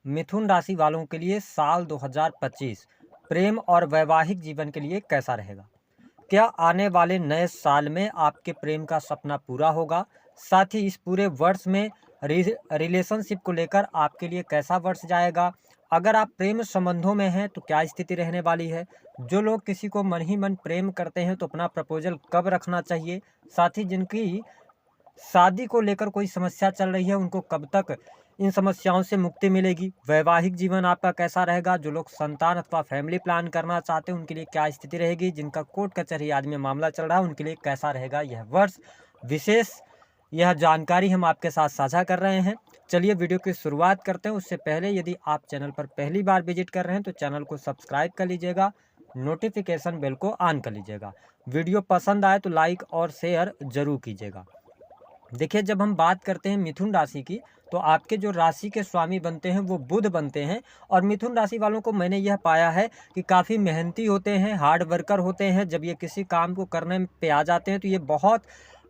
मिथुन राशि वालों के लिए साल 2025 प्रेम और वैवाहिक जीवन के लिए कैसा रहेगा? क्या आने वाले नए साल में आपके प्रेम का सपना पूरा होगा? साथ ही इस पूरे वर्ष में रिलेशनशिप को लेकर आपके लिए कैसा वर्ष जाएगा? अगर आप प्रेम संबंधों में हैं तो क्या स्थिति रहने वाली है? जो लोग किसी को मन ही मन प्रेम करते हैं तो अपना प्रपोजल कब रखना चाहिए? साथ ही जिनकी शादी को लेकर कोई समस्या चल रही है उनको कब तक इन समस्याओं से मुक्ति मिलेगी? वैवाहिक जीवन आपका कैसा रहेगा? जो लोग संतान अथवा फैमिली प्लान करना चाहते हैं उनके लिए क्या स्थिति रहेगी? जिनका कोर्ट कचहरी आदि में मामला चल रहा है उनके लिए कैसा रहेगा यह वर्ष? विशेष यह जानकारी हम आपके साथ साझा कर रहे हैं। चलिए वीडियो की शुरुआत करते हैं। उससे पहले यदि आप चैनल पर पहली बार विजिट कर रहे हैं तो चैनल को सब्सक्राइब कर लीजिएगा, नोटिफिकेशन बेल को ऑन कर लीजिएगा। वीडियो पसंद आए तो लाइक और शेयर जरूर कीजिएगा। देखिए, जब हम बात करते हैं मिथुन राशि की तो आपके जो राशि के स्वामी बनते हैं वो बुध बनते हैं। और मिथुन राशि वालों को मैंने यह पाया है कि काफ़ी मेहनती होते हैं, हार्ड वर्कर होते हैं। जब ये किसी काम को करने पे आ जाते हैं तो ये बहुत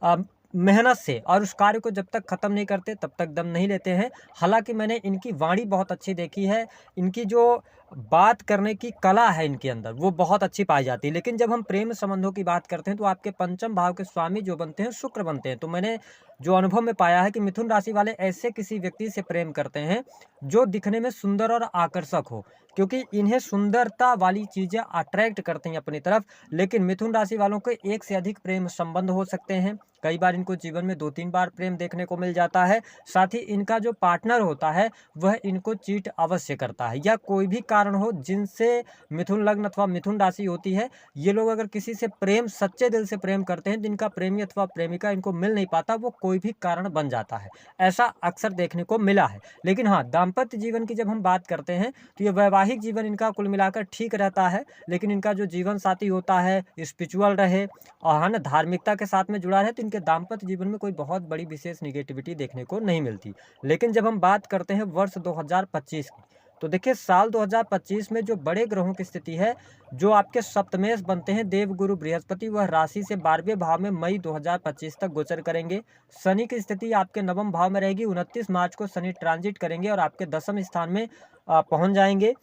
अ, मेहनत से और उस कार्य को जब तक ख़त्म नहीं करते तब तक दम नहीं लेते हैं। हालांकि मैंने इनकी वाणी बहुत अच्छी देखी है, इनकी जो बात करने की कला है इनके अंदर वो बहुत अच्छी पाई जाती है। लेकिन जब हम प्रेम संबंधों की बात करते हैं तो आपके पंचम भाव के स्वामी जो बनते हैं शुक्र बनते हैं। तो मैंने जो अनुभव में पाया है कि मिथुन राशि वाले ऐसे किसी व्यक्ति से प्रेम करते हैं जो दिखने में सुंदर और आकर्षक हो, क्योंकि इन्हें सुंदरता वाली चीज़ें अट्रैक्ट करती हैं अपनी तरफ। लेकिन मिथुन राशि वालों के एक से अधिक प्रेम संबंध हो सकते हैं। कई बार इनको जीवन में 2-3 बार प्रेम देखने को मिल जाता है। साथ ही इनका जो पार्टनर होता है वह इनको चीट अवश्य करता है, या कोई भी कारण हो जिनसे मिथुन लग्न अथवा मिथुन राशि होती है, ये लोग अगर किसी से प्रेम सच्चे दिल से प्रेम करते हैं, जिनका प्रेमी अथवा प्रेमिका इनको मिल नहीं पाता, वो कोई भी कारण बन जाता है। ऐसा अक्सर देखने को मिला है। लेकिन हाँ, दाम्पत्य जीवन की जब हम बात करते हैं तो ये वैवाहिक जीवन इनका कुल मिलाकर ठीक रहता है। लेकिन इनका जो जीवन साथी होता है स्पिरिचुअल रहे और है ना, धार्मिकता के साथ में जुड़ा रहे, तो इनके दाम्पत्य जीवन में कोई बहुत बड़ी विशेष निगेटिविटी देखने को नहीं मिलती। लेकिन जब हम बात करते हैं वर्ष 2025 की, तो देखिए साल 2025 में जो बड़े ग्रहों की स्थिति है, जो आपके सप्तमेश बनते हैं देवगुरु बृहस्पति, वह राशि से 12वें भाव में मई 2025 तक गोचर करेंगे। शनि की स्थिति आपके नवम भाव में रहेगी। 29 मार्च को शनि ट्रांजिट करेंगे और आपके दसम स्थान में पहुंच जाएंगे।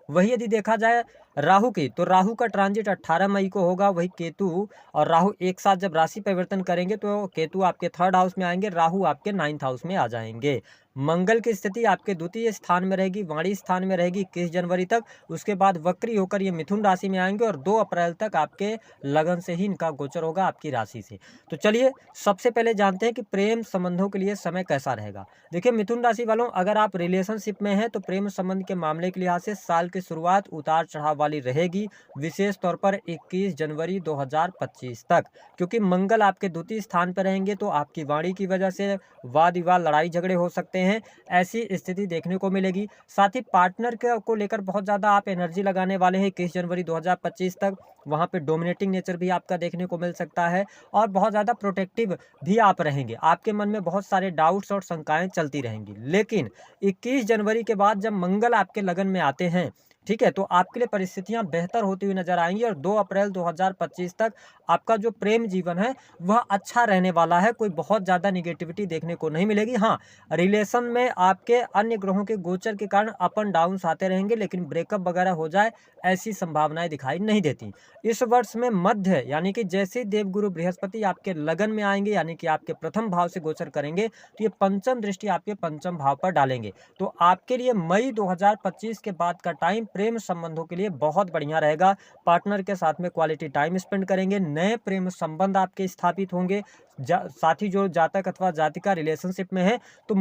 वही यदि देखा जाए राहु की, तो राहु का ट्रांजिट 18 मई को होगा। वही केतु और राहु एक साथ जब राशि परिवर्तन करेंगे तो केतु आपके 3rd हाउस में आएंगे, राहु आपके 9th हाउस में आ जाएंगे। मंगल की स्थिति आपके द्वितीय स्थान में रहेगी, वाणी स्थान में रहेगी 21 जनवरी तक। उसके बाद वक्री होकर ये मिथुन राशि में आएंगे और 2 अप्रैल तक आपके लगन से ही इनका गोचर होगा आपकी राशि से। तो चलिए सबसे पहले जानते हैं कि प्रेम संबंधों के लिए समय कैसा रहेगा। देखिए मिथुन राशि वालों, अगर आप रिलेशनशिप में हैं तो प्रेम संबंध के मामले के लिहाज से साल की शुरुआत उतार चढ़ाव वाली रहेगी, विशेष तौर पर 21 जनवरी 2025 तक। क्योंकि मंगल आपके द्वितीय स्थान पर रहेंगे तो आपकी वाणी की वजह से वाद विवाद लड़ाई झगड़े हो सकते हैं, ऐसी स्थिति देखने को मिलेगी। साथ ही पार्टनर को लेकर बहुत ज़्यादा आप एनर्जी लगाने वाले हैं 21 जनवरी 2025 तक। वहाँ पे डोमिनेटिंग नेचर भी आपका देखने को मिल सकता है और बहुत ज़्यादा प्रोटेक्टिव भी आप रहेंगे। आपके मन में बहुत सारे डाउट्स और शंकाएं चलती रहेंगी। लेकिन 21 जनवरी के बाद जब मंगल आपके लगन में आते हैं, ठीक है, तो आपके लिए परिस्थितियां बेहतर होती हुई नजर आएंगी और 2 अप्रैल 2025 तक आपका जो प्रेम जीवन है वह अच्छा रहने वाला है। कोई बहुत ज़्यादा निगेटिविटी देखने को नहीं मिलेगी। हाँ, रिलेशन में आपके अन्य ग्रहों के गोचर के कारण अप एंड डाउन्स आते रहेंगे, लेकिन ब्रेकअप वगैरह हो जाए ऐसी संभावनाएं दिखाई नहीं देती। इस वर्ष में मध्य यानी कि जैसे देवगुरु बृहस्पति आपके लगन में आएंगे, यानी कि आपके प्रथम भाव से गोचर करेंगे, तो ये पंचम दृष्टि आपके पंचम भाव पर डालेंगे। तो आपके लिए मई 2025 के बाद का टाइम प्रेम संबंधों के लिए बहुत बढ़िया रहेगा। पार्टनर के साथ में क्वालिटी टाइम स्पेंड करेंगे, नए प्रेम संबंध आपके स्थापित होंगे। साथ ही जो जातक अथवा जातिका रिलेशनशिप में है तो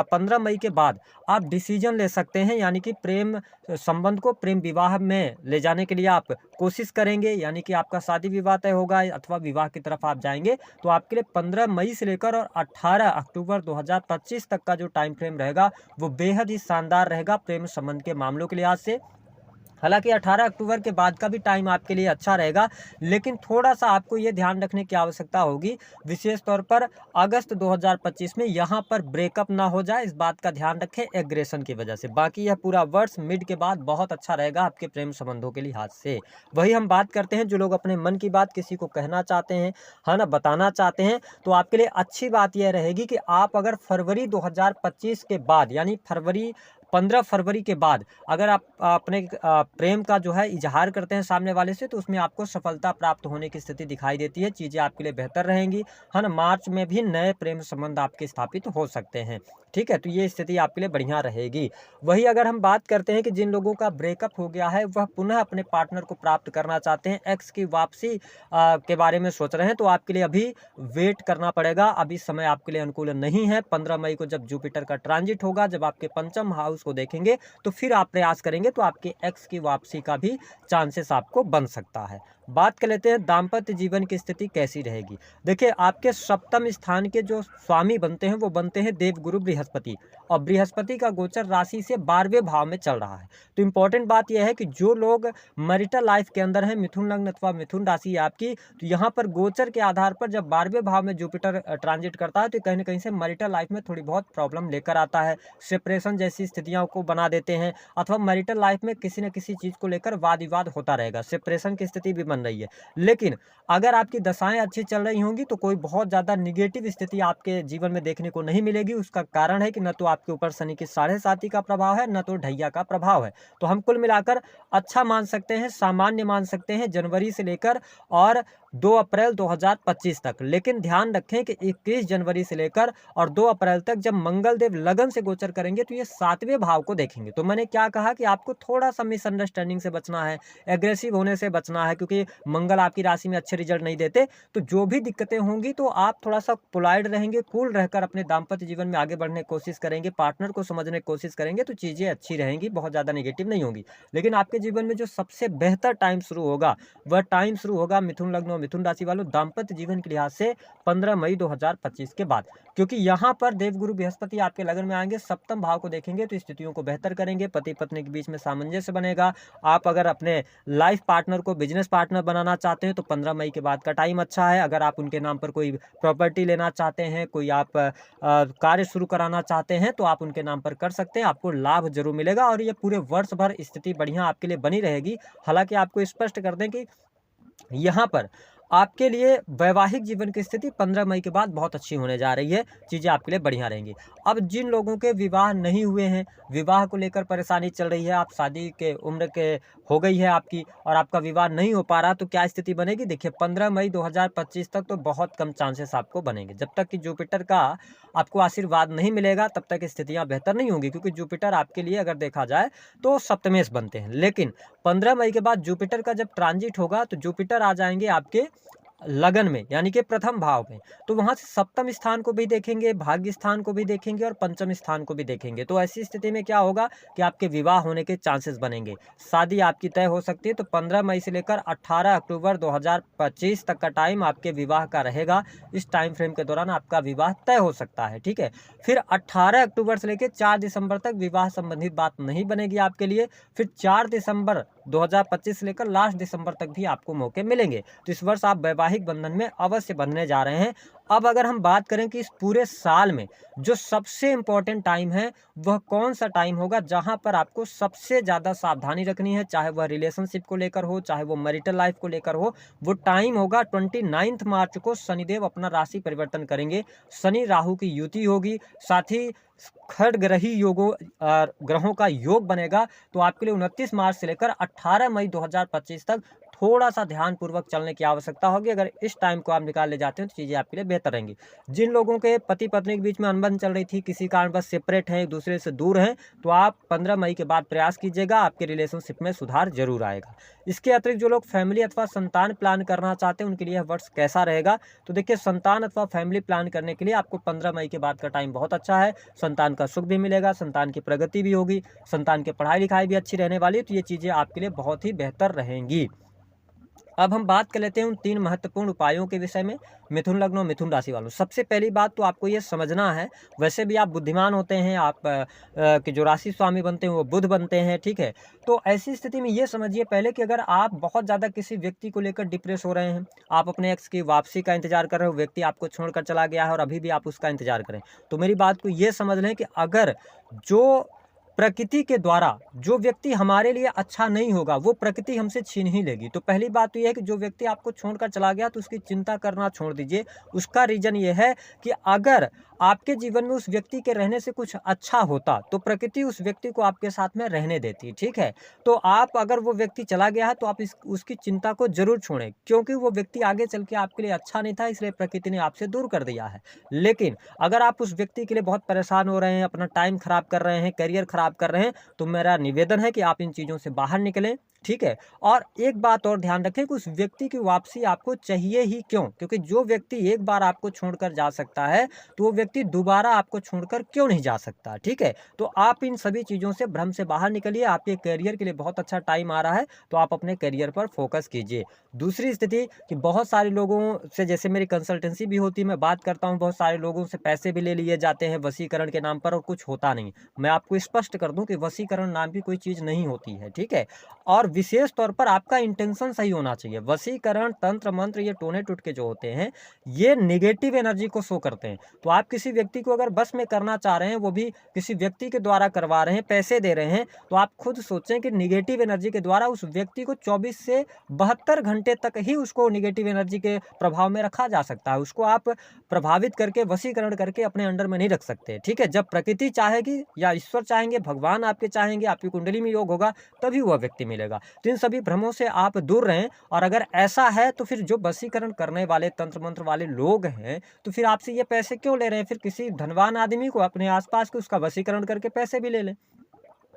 15 मई के बाद आप डिसीजन ले सकते हैं, यानी कि प्रेम संबंध को प्रेम विवाह में ले जाने के लिए आप कोशिश करेंगे, यानी कि आपका शादी विवाह तय होगा अथवा विवाह की तरफ आप जाएंगे। तो आपके लिए 15 मई से लेकर और 18 अक्टूबर 2025 तक का जो टाइम फ्रेम रहेगा वो बेहद ही शानदार रहेगा प्रेम संबंध के मामलों के लिहाज से। हालांकि 18 अक्टूबर के बाद का भी टाइम आपके लिए अच्छा रहेगा, लेकिन थोड़ा सा आपको ये ध्यान रखने की आवश्यकता होगी, विशेष तौर पर अगस्त 2025 में यहाँ पर ब्रेकअप ना हो जाए, इस बात का ध्यान रखें एग्रेशन की वजह से। बाकी यह पूरा वर्ष मिड के बाद बहुत अच्छा रहेगा आपके प्रेम संबंधों के लिहाज से। वही हम बात करते हैं जो लोग अपने मन की बात किसी को कहना चाहते हैं, है ना, बताना चाहते हैं, तो आपके लिए अच्छी बात यह रहेगी कि आप अगर फरवरी 2025 के बाद, यानी 15 फरवरी के बाद अगर आप अपने प्रेम का जो है इजहार करते हैं सामने वाले से, तो उसमें आपको सफलता प्राप्त होने की स्थिति दिखाई देती है, चीज़ें आपके लिए बेहतर रहेंगी, है ना। मार्च में भी नए प्रेम संबंध आपके स्थापित हो सकते हैं, ठीक है, तो ये स्थिति आपके लिए बढ़िया रहेगी। वही अगर हम बात करते हैं कि जिन लोगों का ब्रेकअप हो गया है वह पुनः अपने पार्टनर को प्राप्त करना चाहते हैं, एक्स की वापसी के बारे में सोच रहे हैं, तो आपके लिए अभी वेट करना पड़ेगा, अभी समय आपके लिए अनुकूल नहीं है। 15 मई को जब जुपिटर का ट्रांजिट होगा, जब आपके पंचम हाउस को देखेंगे, तो फिर आप प्रयास करेंगे तो आपके एक्स की वापसी का भी चांसेस आपको बन सकता है। बात कर लेते हैं दाम्पत्य जीवन की स्थिति कैसी रहेगी। देखिए, आपके सप्तम स्थान के जो स्वामी बनते हैं वो बनते हैं देवगुरु बृहस्पति, और बृहस्पति का गोचर राशि से 12वें भाव में चल रहा है। तो इंपॉर्टेंट बात यह है कि जो लोग मैरिटल लाइफ के अंदर हैं, मिथुन लग्न अथवा मिथुन राशि आपकी, तो यहाँ पर गोचर के आधार पर जब 12वें भाव में जुपिटर ट्रांजिट करता है, तो कहीं ना कहीं से मैरिटल लाइफ में थोड़ी बहुत प्रॉब्लम लेकर आता है, सेपरेशन जैसी स्थितियों को बना देते हैं, अथवा मैरिटल लाइफ में किसी न किसी चीज़ को लेकर वाद विवाद होता रहेगा, सेपरेशन की स्थिति भी बन रही है। लेकिन अगर आपकी दशाएं अच्छी चल रही होंगी तो कोई बहुत ज़्यादा निगेटिव स्थिति आपके जीवन में देखने को नहीं मिलेगी। उसका कारण है कि न तो आपके ऊपर शनि की 7.5 का प्रभाव है, न तो ढैया का प्रभाव है। तो हम कुल मिलाकर अच्छा मान सकते हैं, सामान्य मान सकते हैं जनवरी से लेकर और 2 अप्रैल 2025 तक। लेकिन ध्यान रखें कि 21 जनवरी से लेकर और 2 अप्रैल तक जब मंगल देव लगन से गोचर करेंगे तो ये 7वें भाव को देखेंगे। तो मैंने क्या कहा कि आपको थोड़ा सा मिसअंडरस्टैंडिंग से बचना है, एग्रेसिव होने से बचना है, क्योंकि मंगल आपकी राशि में अच्छे रिजल्ट नहीं देते। तो जो भी दिक्कतें होंगी तो आप थोड़ा सा पोलाइट रहेंगे, कूल रहकर अपने दाम्पत्य जीवन में आगे बढ़ने की कोशिश करेंगे, पार्टनर को समझने की कोशिश करेंगे, तो चीज़ें अच्छी रहेंगी, बहुत ज़्यादा नेगेटिव नहीं होंगी। लेकिन आपके जीवन में जो सबसे बेहतर टाइम शुरू होगा वह टाइम शुरू होगा मिथुन लग्न और मिथुन राशि वालों दाम्पत्य जीवन के लिहाज से 15 मई 2025 के बाद, क्योंकि यहाँ पर देवगुरु बृहस्पति आपके लगन में आएंगे, सप्तम भाव को देखेंगे तो स्थितियों को बेहतर करेंगे, पति पत्नी के बीच में सामंजस्य बनेगा। आप अगर अपने लाइफ पार्टनर को बिजनेस पार्टनर बनाना चाहते हैं तो 15 मई के बाद का टाइम अच्छा है। अगर आप उनके नाम पर कोई प्रॉपर्टी लेना चाहते हैं, कोई आप कार्य शुरू कराना चाहते हैं तो आप उनके नाम पर कर सकते हैं, आपको लाभ जरूर मिलेगा और ये पूरे वर्ष भर स्थिति बढ़िया आपके लिए बनी रहेगी। हालांकि आपको स्पष्ट कर दें कि यहाँ पर आपके लिए वैवाहिक जीवन की स्थिति 15 मई के बाद बहुत अच्छी होने जा रही है, चीज़ें आपके लिए बढ़िया रहेंगी। अब जिन लोगों के विवाह नहीं हुए हैं, विवाह को लेकर परेशानी चल रही है, आप शादी के उम्र के हो गई है आपकी और आपका विवाह नहीं हो पा रहा, तो क्या स्थिति बनेगी। देखिए 15 मई 2025 तक तो बहुत कम चांसेस आपको बनेंगे। जब तक कि जुपिटर का आपको आशीर्वाद नहीं मिलेगा तब तक स्थितियाँ बेहतर नहीं होंगी, क्योंकि जुपिटर आपके लिए अगर देखा जाए तो सप्तमेश बनते हैं। लेकिन 15 मई के बाद जुपिटर का जब ट्रांजिट होगा तो जुपिटर आ जाएंगे आपके लगन में, यानी कि प्रथम भाव में, तो वहां से सप्तम स्थान को भी देखेंगे, भाग्य स्थान को भी देखेंगे और पंचम स्थान को भी देखेंगे। तो ऐसी स्थिति में क्या होगा कि आपके विवाह होने के चांसेस बनेंगे, शादी आपकी तय हो सकती है। तो 15 मई से लेकर 18 अक्टूबर 2025 तक का टाइम आपके विवाह का रहेगा। इस टाइम फ्रेम के दौरान आपका विवाह तय हो सकता है, ठीक है। फिर 18 अक्टूबर से लेकर 4 दिसंबर तक विवाह संबंधित बात नहीं बनेगी आपके लिए। फिर 4 दिसंबर 2025 से लेकर लास्ट दिसंबर तक भी आपको मौके मिलेंगे। तो इस वर्ष आप वैवाहिक बंधन में अवश्य बंधने जा रहे हैं। अब अगर हम बात करें कि इस पूरे साल में जो सबसे इम्पोर्टेंट टाइम है वह कौन सा टाइम होगा जहां पर आपको सबसे ज़्यादा सावधानी रखनी है, चाहे वह रिलेशनशिप को लेकर हो, चाहे वो मैरिटल लाइफ को लेकर हो, वो टाइम होगा 29 मार्च को। शनिदेव अपना राशि परिवर्तन करेंगे, शनि राहु की युति होगी, साथ ही खड़ ग्रही ग्रहों का योग बनेगा। तो आपके लिए 29 मार्च से लेकर 18 मई 2025 तक थोड़ा सा ध्यानपूर्वक चलने की आवश्यकता होगी। अगर इस टाइम को आप निकाल ले जाते हैं तो चीज़ें आपके लिए बेहतर रहेंगी। जिन लोगों के पति पत्नी के बीच में अनबन चल रही थी, किसी कारण बस सेपरेट हैं, एक दूसरे से दूर हैं, तो आप 15 मई के बाद प्रयास कीजिएगा, आपके रिलेशनशिप में सुधार जरूर आएगा। इसके अतिरिक्त जो लोग फैमिली अथवा संतान प्लान करना चाहते हैं उनके लिए यह वर्ष कैसा रहेगा, तो देखिए संतान अथवा फैमिली प्लान करने के लिए आपको 15 मई के बाद का टाइम बहुत अच्छा है। संतान का सुख भी मिलेगा, संतान की प्रगति भी होगी, संतान की पढ़ाई लिखाई भी अच्छी रहने वाली है, तो ये चीज़ें आपके लिए बहुत ही बेहतर रहेंगी। अब हम बात कर लेते हैं उन 3 महत्वपूर्ण उपायों के विषय में, मिथुन लग्न और मिथुन राशि वालों। सबसे पहली बात तो आपको ये समझना है, वैसे भी आप बुद्धिमान होते हैं, आप कि जो राशि स्वामी बनते हैं वो बुध बनते हैं, ठीक है? तो ऐसी स्थिति में ये समझिए पहले कि अगर आप बहुत ज़्यादा किसी व्यक्ति को लेकर डिप्रेस हो रहे हैं, आप अपने एक्स की वापसी का इंतज़ार कर रहे हो, व्यक्ति आपको छोड़कर चला गया है और अभी भी आप उसका इंतज़ार करें, तो मेरी बात को ये समझ लें कि अगर जो प्रकृति के द्वारा जो व्यक्ति हमारे लिए अच्छा नहीं होगा, वो प्रकृति हमसे छीन ही लेगी। तो पहली बात तो ये है कि जो व्यक्ति आपको छोड़कर चला गया तो उसकी चिंता करना छोड़ दीजिए। उसका रीज़न ये है कि अगर आपके जीवन में उस व्यक्ति के रहने से कुछ अच्छा होता, तो प्रकृति उस व्यक्ति को आपके साथ में रहने देती, ठीक है? तो आप अगर वो व्यक्ति चला गया है तो आप उसकी चिंता को ज़रूर छोड़ें, क्योंकि वो व्यक्ति आगे चल के आपके लिए अच्छा नहीं था, इसलिए प्रकृति ने आपसे दूर कर दिया है। लेकिन अगर आप उस व्यक्ति के लिए बहुत परेशान हो रहे हैं, अपना टाइम ख़राब कर रहे हैं, करियर ख़राब कर रहे हैं, तो मेरा निवेदन है कि आप इन चीज़ों से बाहर निकलें, ठीक है? और एक बात और ध्यान रखें कि उस व्यक्ति की वापसी आपको चाहिए ही क्यों? क्योंकि जो व्यक्ति एक बार आपको छोड़कर जा सकता है, तो वो व्यक्ति दोबारा आपको छोड़कर क्यों नहीं जा सकता, ठीक है? तो आप इन सभी चीज़ों से, भ्रम से बाहर निकलिए। आपके करियर के लिए बहुत अच्छा टाइम आ रहा है, तो आप अपने करियर पर फोकस कीजिए। दूसरी स्थिति कि बहुत सारे लोगों से, जैसे मेरी कंसल्टेंसी भी होती है, मैं बात करता हूँ, बहुत सारे लोगों से पैसे भी ले लिए जाते हैं वशीकरण के नाम पर और कुछ होता नहीं। मैं आपको स्पष्ट कर दूं कि वशीकरण नाम की कोई चीज़ नहीं होती है, ठीक है? और विशेष तौर पर आपका इंटेंशन सही होना चाहिए। वशीकरण, तंत्र मंत्र, ये टोने टुटके जो होते हैं, ये नेगेटिव एनर्जी को शो करते हैं। तो आप किसी व्यक्ति को अगर बस में करना चाह रहे हैं, वो भी किसी व्यक्ति के द्वारा करवा रहे हैं, पैसे दे रहे हैं, तो आप खुद सोचें कि नेगेटिव एनर्जी के द्वारा उस व्यक्ति को 24 से 72 घंटे तक ही उसको नेगेटिव एनर्जी के प्रभाव में रखा जा सकता है। उसको आप प्रभावित करके, वशीकरण करके अपने अंडर में नहीं रख सकते, ठीक है? जब प्रकृति चाहेगी या ईश्वर चाहेंगे, भगवान आपके चाहेंगे, आपकी कुंडली में योग होगा, तभी वह व्यक्ति मिलेगा। तो इन सभी भ्रमों से आप दूर रहें। और अगर ऐसा है तो फिर जो वशीकरण करने वाले, तंत्र मंत्र वाले लोग हैं, तो फिर आपसे ये पैसे क्यों ले रहे हैं? फिर किसी धनवान आदमी को अपने आसपास के उसका वशीकरण करके पैसे भी ले लें।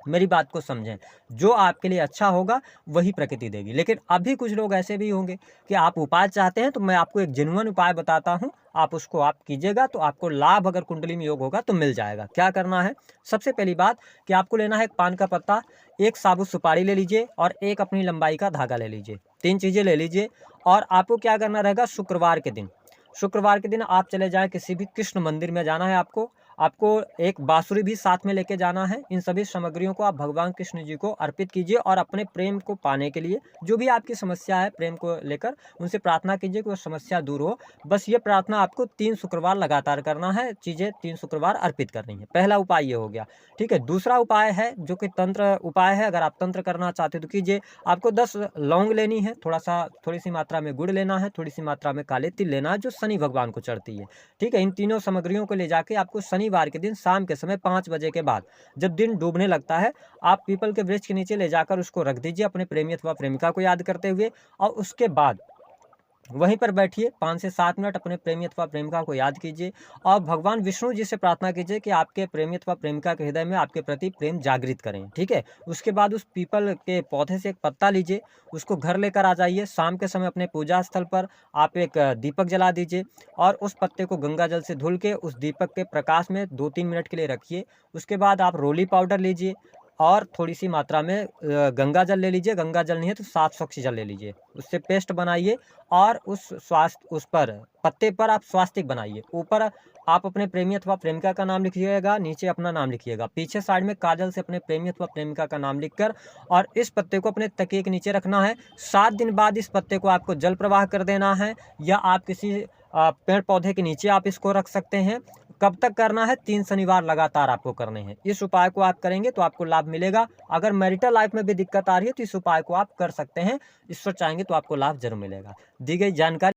मेरी बात को समझें, जो आपके लिए अच्छा होगा वही प्रकृति देगी। लेकिन अभी कुछ लोग ऐसे भी होंगे कि आप उपाय चाहते हैं, तो मैं आपको एक जेन्युइन उपाय बताता हूं, आप उसको आप कीजिएगा तो आपको लाभ, अगर कुंडली में योग होगा तो मिल जाएगा। क्या करना है? सबसे पहली बात कि आपको लेना है एक पान का पत्ता, एक साबुत सुपारी ले लीजिए और एक अपनी लंबाई का धागा ले लीजिए। 3 चीज़ें ले लीजिए। और आपको क्या करना रहेगा, शुक्रवार के दिन आप चले जाएँ, किसी भी कृष्ण मंदिर में जाना है आपको। आपको एक बाँसुरी भी साथ में लेके जाना है। इन सभी सामग्रियों को आप भगवान कृष्ण जी को अर्पित कीजिए और अपने प्रेम को पाने के लिए, जो भी आपकी समस्या है प्रेम को लेकर, उनसे प्रार्थना कीजिए कि वो समस्या दूर हो। बस ये प्रार्थना आपको 3 शुक्रवार लगातार करना है, चीज़ें 3 शुक्रवार अर्पित करनी है। पहला उपाय ये हो गया, ठीक है? दूसरा उपाय है जो कि तंत्र उपाय है। अगर आप तंत्र करना चाहते हो तो कीजिए। आपको 10 लौंग लेनी है, थोड़ी सी मात्रा में गुड़ लेना है, थोड़ी सी मात्रा में काले तिल लेना है, जो शनि भगवान को चढ़ती है, ठीक है? इन तीनों सामग्रियों को ले जाके आपको शनिवार के दिन शाम के समय 5 बजे के बाद, जब दिन डूबने लगता है, आप पीपल के वृक्ष के नीचे ले जाकर उसको रख दीजिए, अपने प्रेमी अथवा प्रेमिका को याद करते हुए। और उसके बाद वहीं पर बैठिए, 5 से 7 मिनट अपने प्रेमी अथवा प्रेमिका को याद कीजिए और भगवान विष्णु जी से प्रार्थना कीजिए कि आपके प्रेमी अथवा प्रेमिका के हृदय में आपके प्रति प्रेम जागृत करें, ठीक है? उसके बाद उस पीपल के पौधे से एक पत्ता लीजिए, उसको घर लेकर आ जाइए। शाम के समय अपने पूजा स्थल पर आप एक दीपक जला दीजिए और उस पत्ते को गंगा जल से धुल के उस दीपक के प्रकाश में 2-3 मिनट के लिए रखिए। उसके बाद आप रोली पाउडर लीजिए और थोड़ी-सी मात्रा में गंगा जल ले लीजिए। गंगा जल नहीं है तो साफ स्वच्छ जल ले लीजिए। उससे पेस्ट बनाइए और उस पर पत्ते पर आप स्वास्तिक बनाइए। ऊपर आप अपने प्रेमी अथवा प्रेमिका का नाम लिखिएगा, नीचे अपना नाम लिखिएगा। पीछे साइड में काजल से अपने प्रेमी अथवा प्रेमिका का नाम लिखकर और इस पत्ते को अपने तकिए के नीचे रखना है। 7 दिन बाद इस पत्ते को आपको जल प्रवाह कर देना है, या आप किसी पेड़ पौधे के नीचे आप इसको रख सकते हैं। कब तक करना है? 3 शनिवार लगातार आपको करने हैं। इस उपाय को आप करेंगे तो आपको लाभ मिलेगा। अगर मैरिटल लाइफ में भी दिक्कत आ रही है तो इस उपाय को आप कर सकते हैं। ईश्वर चाहेंगे तो आपको लाभ जरूर मिलेगा। दी गई जानकारी